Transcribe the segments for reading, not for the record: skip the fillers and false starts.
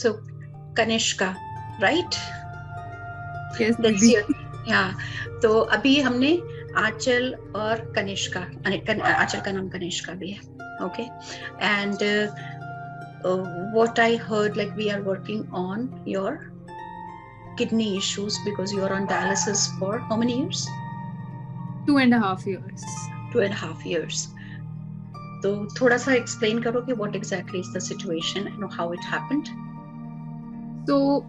So Kanishka, right? Yes, That's Didi. your, yeah. तो अभी हमने आंचल और कनिष्का, आंचल का नाम कनिष्का भी है. Okay. And what I heard, like we are working on your kidney issues because you are on dialysis for how many years? 2.5 years. 2.5 years. तो थोड़ा सा explain करो कि what exactly is the situation and how it happened. So,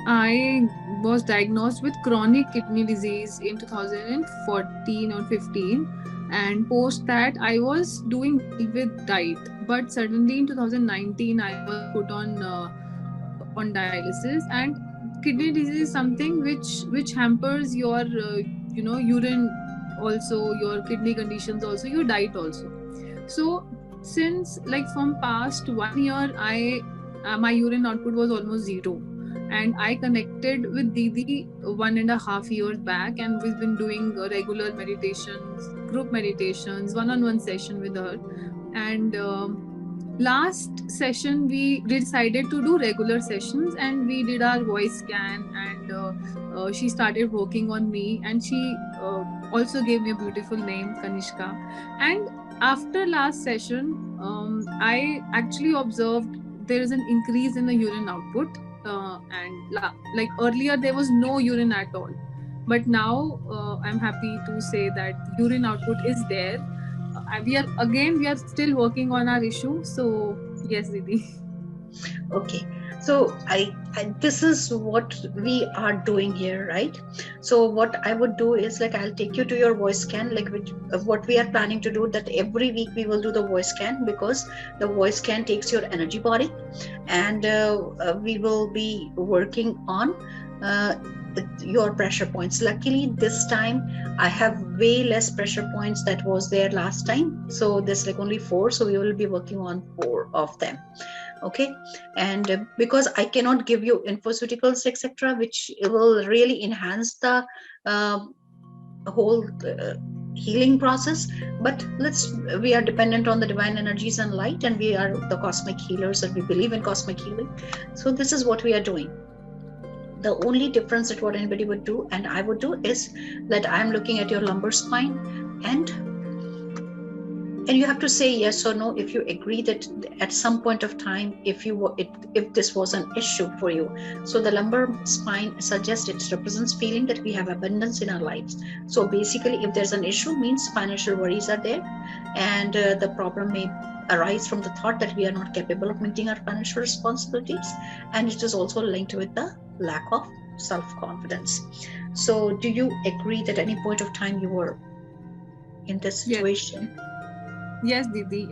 I was diagnosed with chronic kidney disease in 2014 or 15, and post that I was doing well with diet. But suddenly in 2019, I was put on dialysis, and kidney disease is something which hampers your urine, also your kidney conditions, also your diet also. So since like from past 1 year, I my urine output was almost zero, and I connected with Didi 1.5 years back, and we've been doing regular meditations, group meditations, one-on-one session with her. And last session we decided to do regular sessions, and we did our voice scan, and she started working on me, and she also gave me a beautiful name, Kanishka. And after last session, I actually observed there is an increase in the urine output, like earlier there was no urine at all, but now I'm happy to say that urine output is there. We are still working on our issue, so yes, Didi. Okay, so I this is what we are doing here, right? So what I would do is like I'll take you to your voice scan, like what we are planning to do, that every week we will do the voice scan, because the voice scan takes your energy body, and we will be working on uh, your pressure points. Luckily this time I have way less pressure points that was there last time, so there's like only four, so we will be working on four of them. Okay. And because I cannot give you infoceuticals etc, which will really enhance the uh, whole healing process, but we are dependent on the divine energies and light, and we are the cosmic healers, and we believe in cosmic healing. So this is what we are doing. The only difference that what anybody would do and I would do is that I am looking at your lumbar spine, and you have to say yes or no if you agree that at some point of time, if this was an issue for you. So the lumbar spine suggests, it represents feeling that we have abundance in our lives. So basically if there's an issue, means financial worries are there, and the problem may arise from the thought that we are not capable of meeting our financial responsibilities, and it is also linked with the lack of self-confidence. So do you agree that at any point of time you were in this Yes, situation? yes, Didi.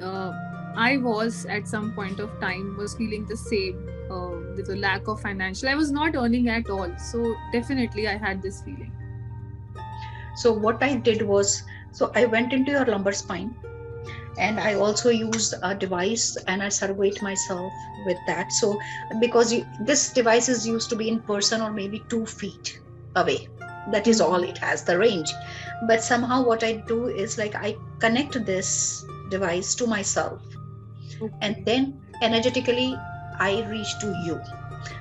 I was at some point of time was feeling the same, with a lack of financial. I was not earning at all, so definitely I had this feeling. So what I did was, so I went into your lumbar spine, and I also used a device and I surveyed myself with that. So because this device is used to be in person or maybe 2 feet away. That is all Hmm. it has, the range. But somehow what I do is like I connect this device to myself, and Okay. then energetically I reach to you,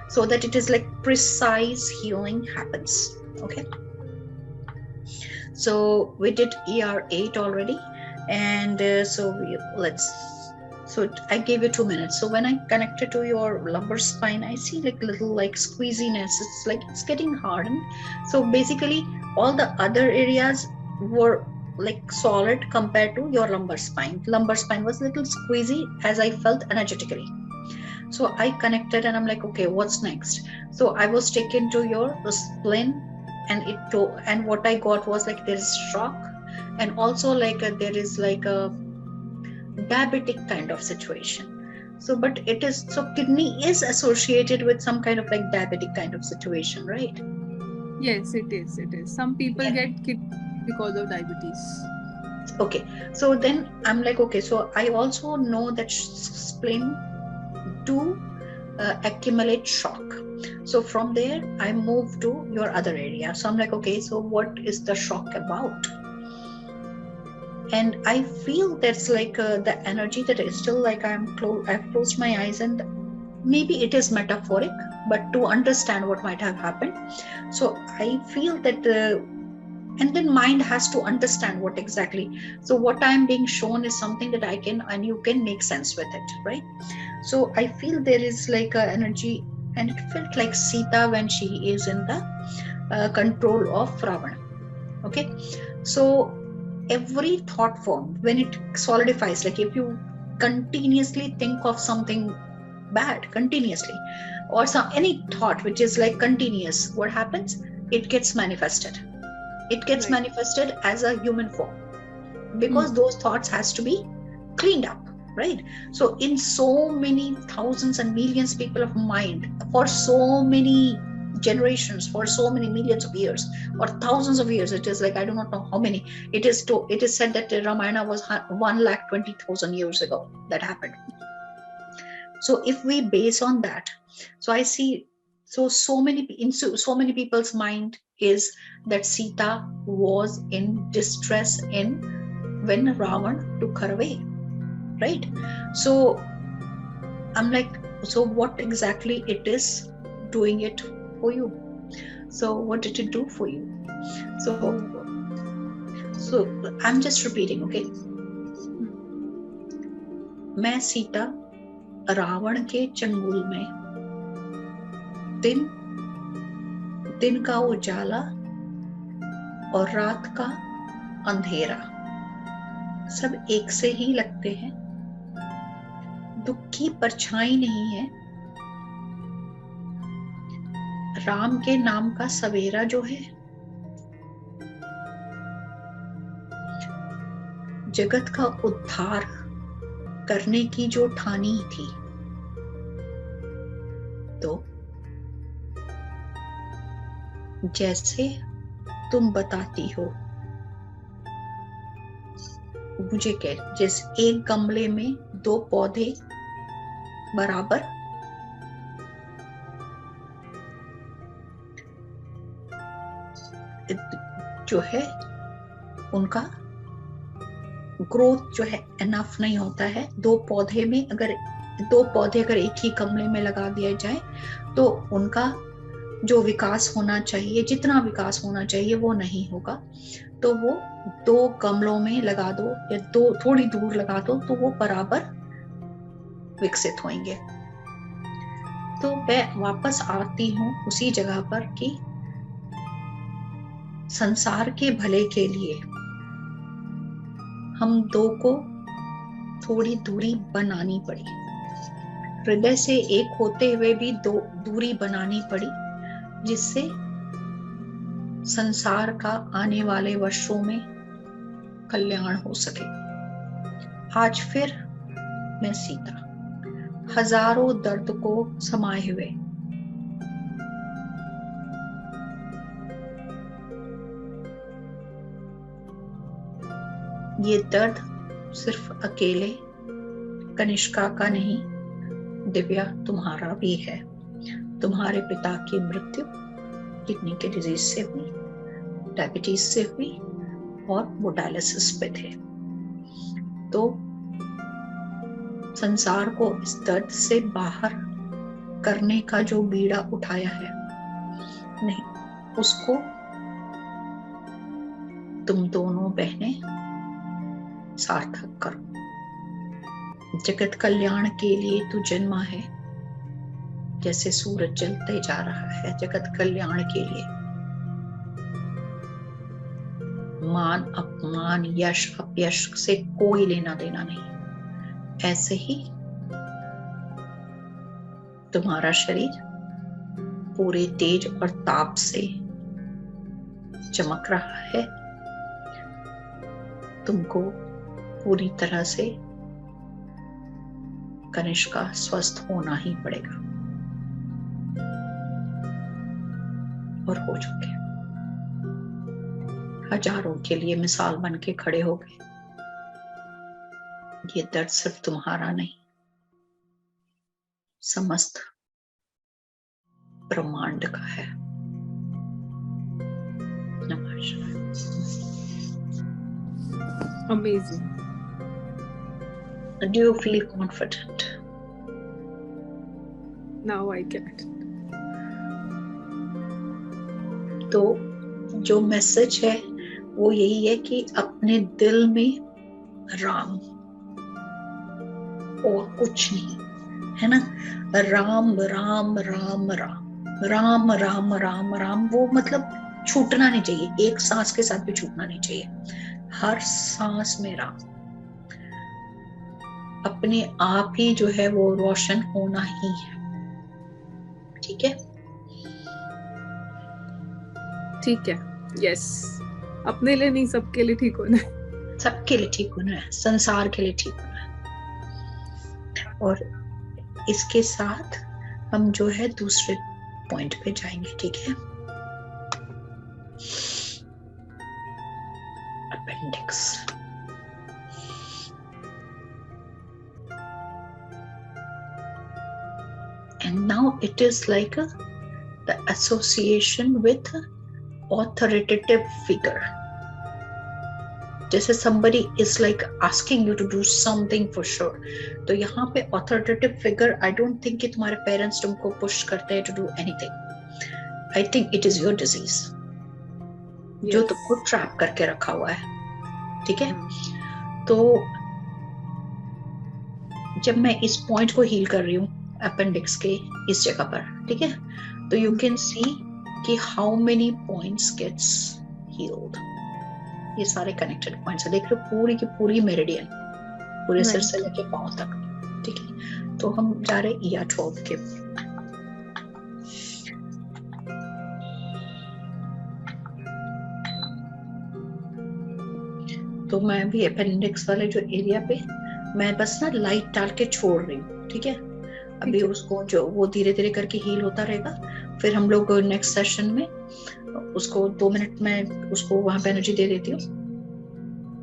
so that it is like precise healing happens. Okay. So we did ER8 already, and let's. So I gave you 2 minutes. So when I connected to your lumbar spine, I see like little like squeeziness. It's like it's getting hardened. So basically, all the other areas were like solid compared to your lumbar spine. Lumbar spine was a little squeezy as I felt energetically. So I connected and I'm like, okay, what's next? So I was taken to your spleen, and and what I got was like there is shock, and also like there is like a diabetic kind of situation. So but it is, so kidney is associated with some kind of like diabetic kind of situation, right? Yes, it is. It is. Some people Yeah. get kidney because of diabetes. Okay. So then I'm like, okay, so I also know that spleen do accumulate shock. So from there I move to your other area. So I'm like, okay, so what is the shock about? And I feel that's like the energy that is still like I've closed my eyes, and maybe it is metaphoric, but to understand what might have happened. So I feel that and then mind has to understand what exactly, so what I'm being shown is something that I can and you can make sense with it, right? So I feel there is like a energy, and it felt like Sita when she is in the control of Ravana. Okay, so every thought form when it solidifies, like if you continuously think of something bad continuously, or some any thought which is like continuous, what happens, it gets manifested, it gets Right. manifested as a human form, because Hmm. those thoughts has to be cleaned up, right? So in so many thousands and millions people of mind for so many generations, for so many millions of years or thousands of years, it is like I do not know how many, it is said that the Ramayana was 1,20,000 years ago that happened. So if we base on that, so I see, so many in so many people's mind is that Sita was in distress in when Ravan took her away, right? So I'm like, so what exactly it is doing it for you? So what did it do for you? So so I'm just repeating, okay? Hmm. मैं सीता रावण के चंगुल में, दिन दिन का उजाला और रात का अंधेरा सब एक से ही लगते हैं, दुख की परछाई नहीं है, राम के नाम का सवेरा जो है, जगत का उद्धार करने की जो ठानी थी, तो जैसे तुम बताती हो, मुझे कह जैसे एक गमले में दो पौधे बराबर जो है उनका ग्रोथ जो है एनफ नहीं होता है, दो पौधे अगर एक ही गमले में लगा दिया जाए तो उनका जो विकास होना चाहिए, जितना विकास होना चाहिए वो नहीं होगा, तो वो दो गमलों में लगा दो या दो थोड़ी दूर लगा दो तो वो बराबर विकसित होंगे। तो मैं वापस आती हूँ उसी जगह पर कि संसार के भले के लिए हम दो को थोड़ी दूरी बनानी पड़ी, हृदय से एक होते हुए भी दो दूरी बनानी पड़ी, जिससे संसार का आने वाले वर्षों में कल्याण हो सके। आज फिर मैं सीता हजारों दर्द को समाये हुए, ये दर्द सिर्फ अकेले कनिष्का का नहीं, दिव्या तुम्हारा भी है। तुम्हारे पिता की मृत्यु किडनी के डिजीज से हुई, डायबिटीज से हुई और वो डायलिसिस पे थे। तो संसार को इस दर्द से बाहर करने का जो बीड़ा उठाया है, नहीं, उसको तुम दोनों बहनें सार्थक करो। जगत कल्याण के लिए तू जन्मा है, जैसे सूरज जलते जा रहा है जगत कल्याण के लिए। मान अपमान यश अपयश से कोई लेना देना नहीं। ऐसे ही तुम्हारा शरीर पूरे तेज और ताप से चमक रहा है, तुमको पूरी तरह से कनिष्का स्वस्थ होना ही पड़ेगा, और हो चुके। हजारों के लिए मिसाल बन के खड़े हो गए। ये दर्द सिर्फ तुम्हारा नहीं, समस्त ब्रह्मांड का है। नमस्कार। Amazing. Do you feel confident? Now I get. तो जो मैसेज है वो यही है कि अपने दिल में राम और कुछ नहीं, है ना। राम राम राम राम राम राम राम राम, वो मतलब छूटना नहीं चाहिए, एक सांस के साथ भी छूटना नहीं चाहिए, हर सांस में राम। अपने आप ही जो है वो रोशन होना ही है, ठीक है। ठीक है, यस। अपने लिए नहीं, सबके लिए ठीक होना है। सबके लिए ठीक होना है, संसार के लिए ठीक होना है। और इसके साथ हम जो है दूसरे पॉइंट पे जाएंगे, ठीक है। Appendix. And now it is like the association with authoritative figure. जैसे somebody is like asking you to do something for sure. तो यहाँ पे authoritative figure, I don't think कि तुम्हारे parents तुमको push करते हैं to do anything. I think it is your disease, जो तुमको trap करके रखा हुआ है, ठीक है। तो जब मैं इस पॉइंट को हील कर रही हूँ अपेंडिक्स के इस जगह पर, ठीक है, तो यू कैन सी कि how many points gets healed. ये सारे कनेक्टेड पॉइंट्स है, देख रहे हो, पूरी की पूरी मेरिडियन, पूरे सिर से लेके पांव तक, ठीक है। तो हम जा रहे ईयर 12 के। तो मैं भी अपेंडिक्स वाले जो एरिया पे मैं बस ना लाइट डाल के छोड़ रही हूँ, ठीक है। अभी उसको जो वो धीरे धीरे करके हील होता रहेगा, फिर हम लोग नेक्स्ट सेशन में उसको 2 मिनट में उसको वहां पे एनर्जी दे देती हूँ,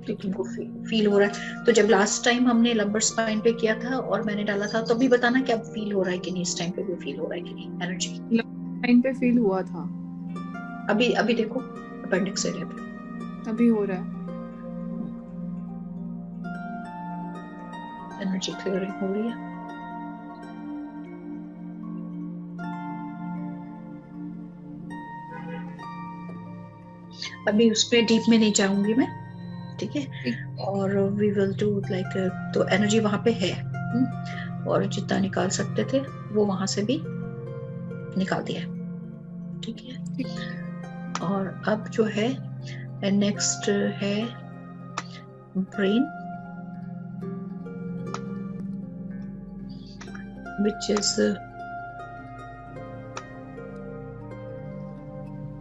तो तुमको फील हो रहा है। तो जब लास्ट टाइम हमने लंबर स्पाइन पे किया था और मैंने डाला था, तो भी बताना कि अब फील हो रहा है कि नहीं, इस टाइम पे भी फील हो रहा है कि नहीं एनर्जी। टाइम पे फील हुआ था, अभी देखो अपेंडिक्स एरिया पे अभी हो रहा है, एनर्जी क्लियरिंग हो रही है। अभी उस पर डीप में नहीं जाऊंगी मैं, ठीक है। और वी विल डू लाइक, तो एनर्जी वहां पे है, और जितना निकाल सकते थे वो वहां से भी निकाल दिया, ठीक है। और अब जो है नेक्स्ट है ब्रेन, which is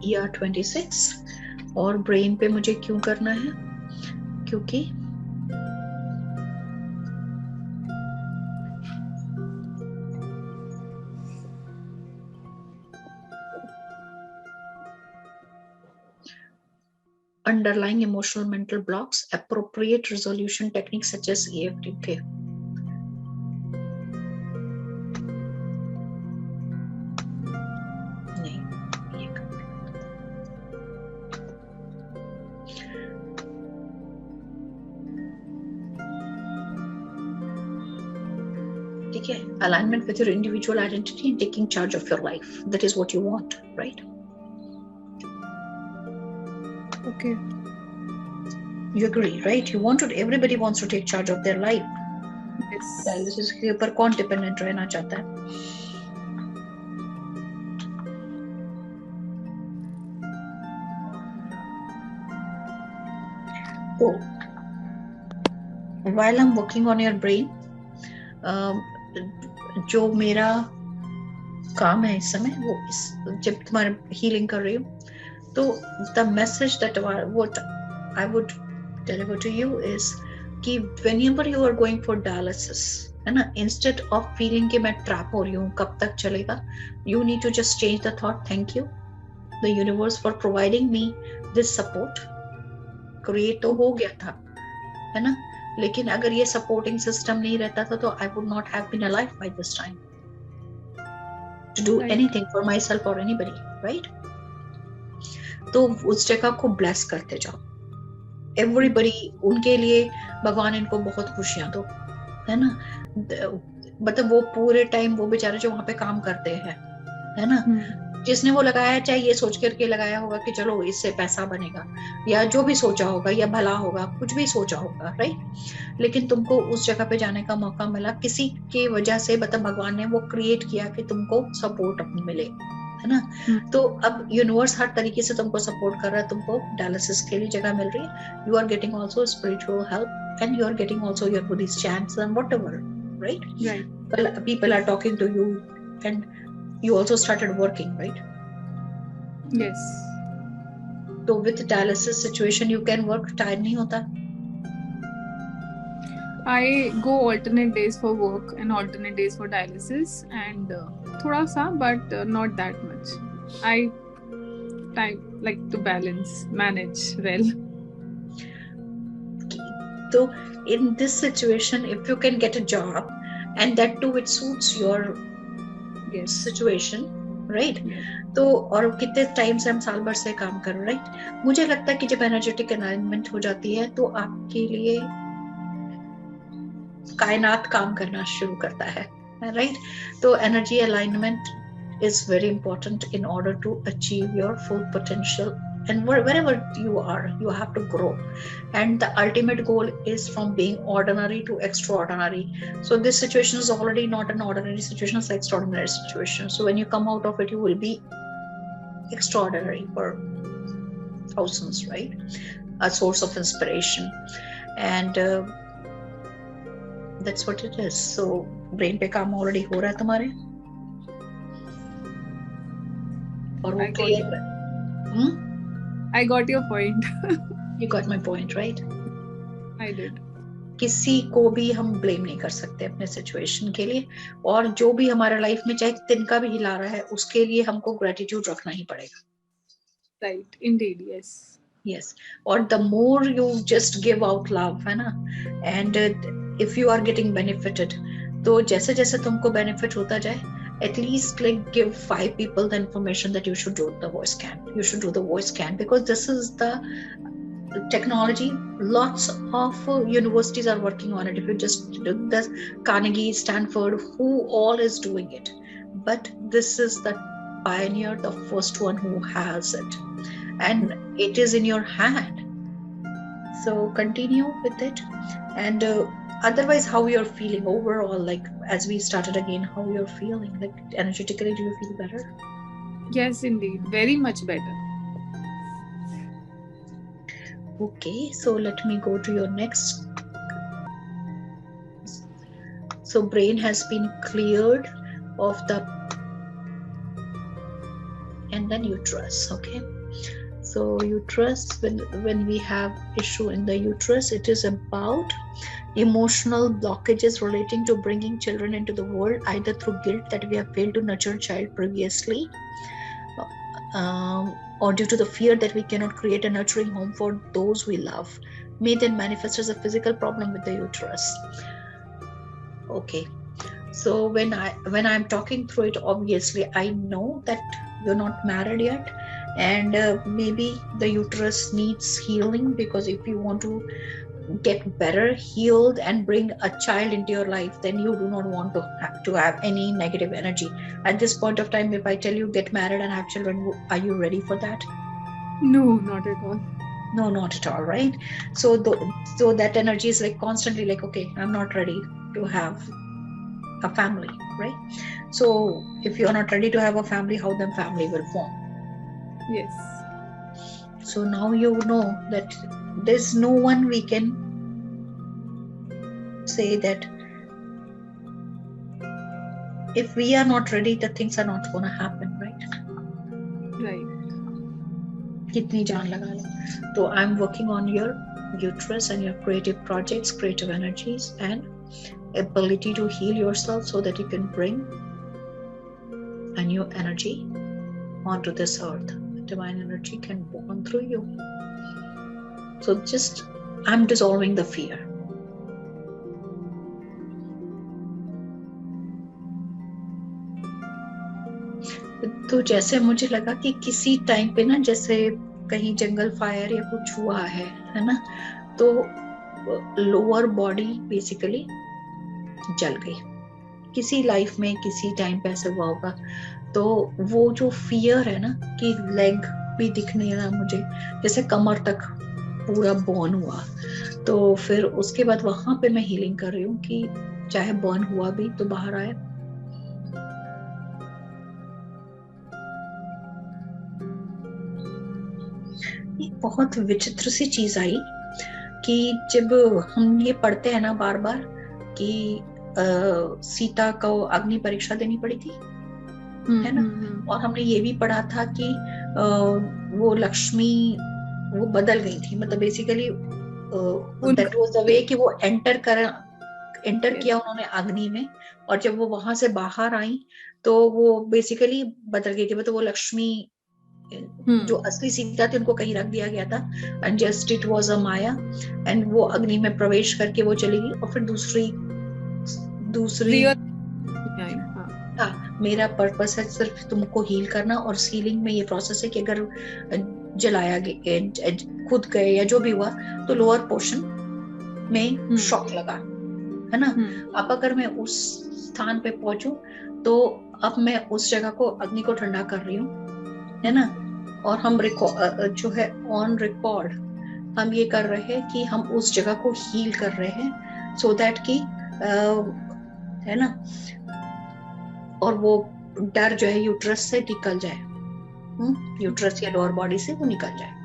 ER 26। और ब्रेन पे मुझे क्यों करना है, क्योंकि underlying emotional mental blocks, appropriate resolution techniques such as EFT. ठीक है, alignment with your individual identity and taking charge of your life. That is what you want, right? Okay. You agree, right? You want to, everybody wants to take charge of their life. Yes. Dialysis के ऊपर कौन dependent रहना चाहता है? तो while I'm working on your brain, जो मेरा काम है इस समय, वो इस जब तुम्हारे हीलिंग कर रही हूँ, तो the message that what I would deliver to you is कि whenever you are going for dialysis, है ना, instead of feeling कि मैं ट्रैप हो रही हूँ, कब तक चलेगा, you need to just change the thought, thank you the universe for providing me this support. Create तो हो गया था, है ना, लेकिन अगर ये सपोर्टिंग सिस्टम नहीं रहता था, तो I would not have been alive by this time to do anything for myself or anybody, right? तो उस जगह को ब्लेस करते जाओ, एवरीबडी, उनके लिए भगवान इनको बहुत खुशियां दो, है ना। मतलब वो पूरे टाइम वो बेचारे जो वहां पे काम करते हैं, है ना, जिसने वो लगाया है, चाहे ये सोच करके लगाया होगा कि चलो इससे पैसा बनेगा, या जो भी सोचा होगा, या भला होगा, कुछ भी सोचा होगा, राइट, लेकिन तुमको उस जगह पे जाने का मौका मिला किसी के वजह से, मतलब भगवान ने वो क्रिएट किया कि तुमको सपोर्ट मिले, है ना। तो अब यूनिवर्स हर तरीके से तुमको सपोर्ट कर रहा है, तुमको डायलिसिस के लिए जगह मिल रही है, you are getting also spiritual help, and you are getting also your Buddhist chants and whatever, right? People are talking to you, and you also started working, right? Yes. So with dialysis situation you can work, tired नहीं होता? I go alternate days for work and alternate days for dialysis, and thoda sa, but not that much. I like to balance, manage well. So in this situation, if you can get a job, and that too it suits your situation, right? तो और कितने time से हम साल भर से काम कर रहे, राइट? मुझे लगता है कि जब एनर्जेटिक अलाइनमेंट हो जाती है तो आपके लिए कायनात काम करना शुरू करता है, राइट? तो energy alignment is very important in order to achieve your full potential, and wherever you are you have to grow, and the ultimate goal is from being ordinary to extraordinary. So this situation is already not an ordinary situation, it's an extraordinary situation. So when you come out of it you will be extraordinary for thousands, right? A source of inspiration, and that's what it is. So brain पे काम already हो रहा है तुम्हारे, और वो clear है। I got your point. You got my point, right? I did. किसी को भी हम ब्लेम नहीं कर सकते अपने सिचुएशन के लिए, और जो भी हमारे लाइफ में चाहे तिनका भी हिला रहा है उसके लिए हमको ग्रेटिट्यूड रखना ही पड़ेगा। Right, indeed, yes. Yes, और the more you just give out love, है ना, and if you are getting benefited, तो जैसे जैसे तुमको benefit होता जाए, at least like give 5 people the information that you should do the voice scan. You should do the voice scan because this is the technology. Lots of universities are working on it. If you just look the Carnegie, Stanford, who all is doing it, but this is the pioneer, the first one who has it, and it is in your hand. So continue with it, and otherwise how you're feeling overall, like as we started again, how you're feeling, like energetically, do you feel better? Yes, indeed, very much better. Okay, so let me go to your next. So brain has been cleared of the, and then uterus. Okay, so uterus, when we have issue in the uterus, it is about emotional blockages relating to bringing children into the world, either through guilt that we have failed to nurture child previously, or due to the fear that we cannot create a nurturing home for those we love, may then manifest as a physical problem with the uterus. Okay, so when I'm talking through it, obviously I know that you're not married yet, and maybe the uterus needs healing, because if you want to get better, healed, and bring a child into your life, then you do not want to have any negative energy at this point of time. If I tell you get married and have children, are you ready for that? No, not at all. No, not at all, right? So so that energy is like constantly like, okay, I'm not ready to have a family, right? So if you're not ready to have a family, how the family will form? Yes. So now you know that there's no one we can say that if we are not ready, the things are not going to happen, right? Right. Kitni jaan laga lo. So I'm working on your uterus and your creative projects, creative energies, and ability to heal yourself so that you can bring a new energy onto this earth. Divine energy can born through you. So just I'm dissolving the fear. तो जैसे मुझे लगा कि किसी time पे ना, जैसे कहीं जंगल फायर या कुछ हुआ है ना, तो लोअर बॉडी बेसिकली जल गई, किसी लाइफ में किसी टाइम पे ऐसे हुआ होगा। तो वो जो फियर है ना कि लेग भी दिखने लगा मुझे, जैसे कमर तक पूरा बर्न हुआ, तो फिर उसके बाद वहां पे मैं हीलिंग कर रही हूँ कि चाहे बर्न हुआ भी तो बाहर आए। एक बहुत विचित्र सी चीज आई कि जब हम ये पढ़ते हैं ना बार बार कि सीता को अग्नि परीक्षा देनी पड़ी थी, है ना। और हमने ये भी पढ़ा था कि वो लक्ष्मी वो बदल गई थी, मतलब basically that was the way कि वो एंटर किया उन्होंने अग्नि में, और जब वो वहां से बाहर आई तो वो बेसिकली बदल गई थी, मतलब वो लक्ष्मी जो असली सीता थी उनको कहीं रख दिया गया था, and just it was a Maya, and वो अग्नि में प्रवेश करके वो चली गई। और फिर दूसरी हाँ, मेरा पर्पस है सिर्फ तुमको हील करना, और हीलिंग में ये प्रोसेस है कि अगर जलाया गया खुद गए या जो भी हुआ तो लोअर पोर्शन में शॉक लगा, है ना। अब अगर मैं उस स्थान पे पहुंचू तो अब मैं उस जगह को अग्नि को ठंडा कर रही हूँ, है ना। और हम जो है ऑन रिकॉर्ड हम ये कर रहे हैं कि हम उस जगह को हील कर रहे हैं, सो दैट कि है ना, और वो डर जो है यूट्रस से निकल जाए, यूट्रस या लोअर बॉडी से वो निकल जाए।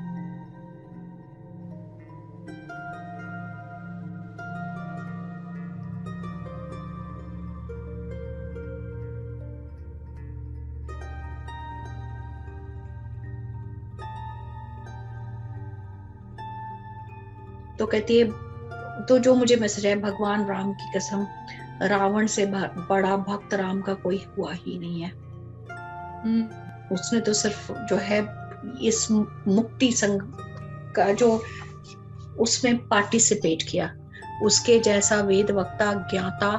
तो कहती है, तो जो मुझे मैसेज है, भगवान राम की कसम, रावण से बड़ा भक्त राम का कोई हुआ ही नहीं है। उसने तो सिर्फ जो है इस मुक्ति संघ का जो उसमें पार्टिसिपेट किया, उसके जैसा वेद वक्ता ज्ञाता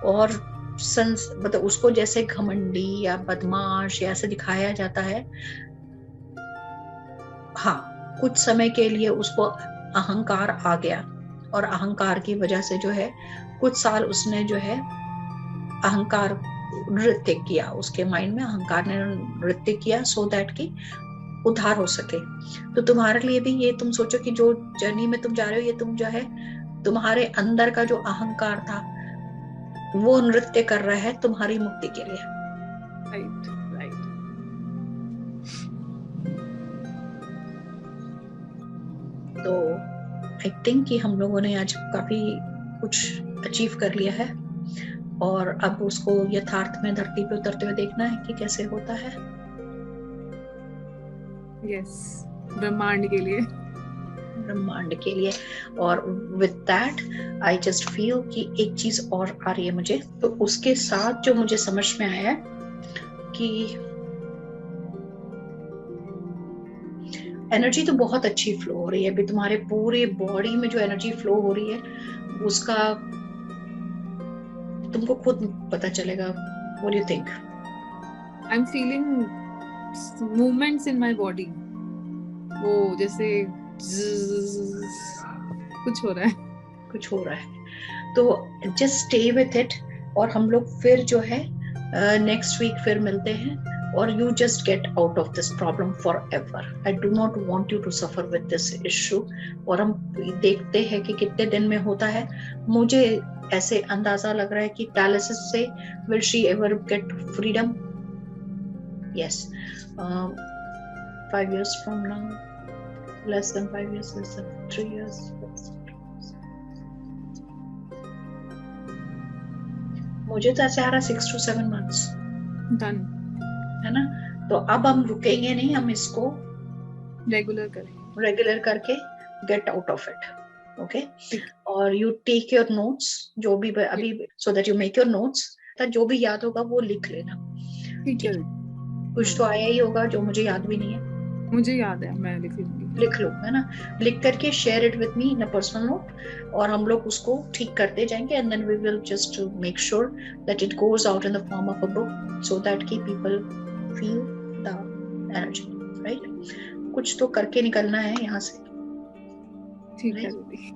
और मतलब उसको जैसे घमंडी या बदमाश या ऐसे दिखाया जाता है, हाँ, कुछ समय के लिए उसको अहंकार आ गया, और अहंकार की वजह से जो है कुछ साल उसने जो है अहंकार नृत्य किया, उसके माइंड में अहंकार ने नृत्य किया, सो दैट कि उद्धार हो सके। तो तुम्हारे लिए भी ये तुम सोचो कि जो जर्नी में तुम जा रहे हो, ये तुम जो है तुम्हारे अंदर का जो अहंकार था वो नृत्य कर रहा है तुम्हारी मुक्ति के लिए। Right right. तो आई थिंक कि हम लोगों ने आज काफी कुछ अचीव कर लिया है, और अब उसको यथार्थ में धरती पे उतरते हुए देखना है कि कैसे होता है। यस, ब्रह्मांड के लिए, ब्रह्मांड के लिए। और with that I just feel कि एक चीज और आ रही है मुझे, तो उसके साथ जो मुझे समझ में आया कि एनर्जी तो बहुत अच्छी फ्लो हो रही है अभी तुम्हारे पूरे बॉडी में, जो एनर्जी फ्लो हो रही है उसका तुमको खुद पता चलेगा। What do you think? I am feeling movements in my body, वो जैसे कुछ हो रहा है, कुछ हो रहा है, तो जस्ट स्टे विथ इट। और हम लोग फिर जो है नेक्स्ट वीक फिर मिलते हैं, और you just get out of this problem forever. I do not want you to suffer with this issue. और हम देखते हैं कि कितने दिन में होता है। मुझे ऐसे अंदाजा लग रहा है कि डायलिसिस से will she ever get freedom? Yes. 5 years from now, less than 5 years, less than 3 years. मुझे तो ऐसे आ रहा 6 to 7 months डन, है ना। तो अब हम रुकेंगे नहीं, हम इसको रेगुलर करके get out of it. Okay, और यू टेक योर नोट्स, जो भी अभी, so that you make your notes, जो भी याद होगा वो लिख लेना। ठीक है, कुछ तो आया ही होगा जो मुझे याद भी नहीं है। मुझे याद है, मैं लिख लूंगी। लिख लो, है ना, लिख करके share it with me in a personal note, और हम लोग उसको ठीक करते जाएंगे, and then we will just make sure that it goes out in the form of a book, so that की people feel the energy, right. कुछ तो करके निकलना है यहाँ से, ठीक है दीदी।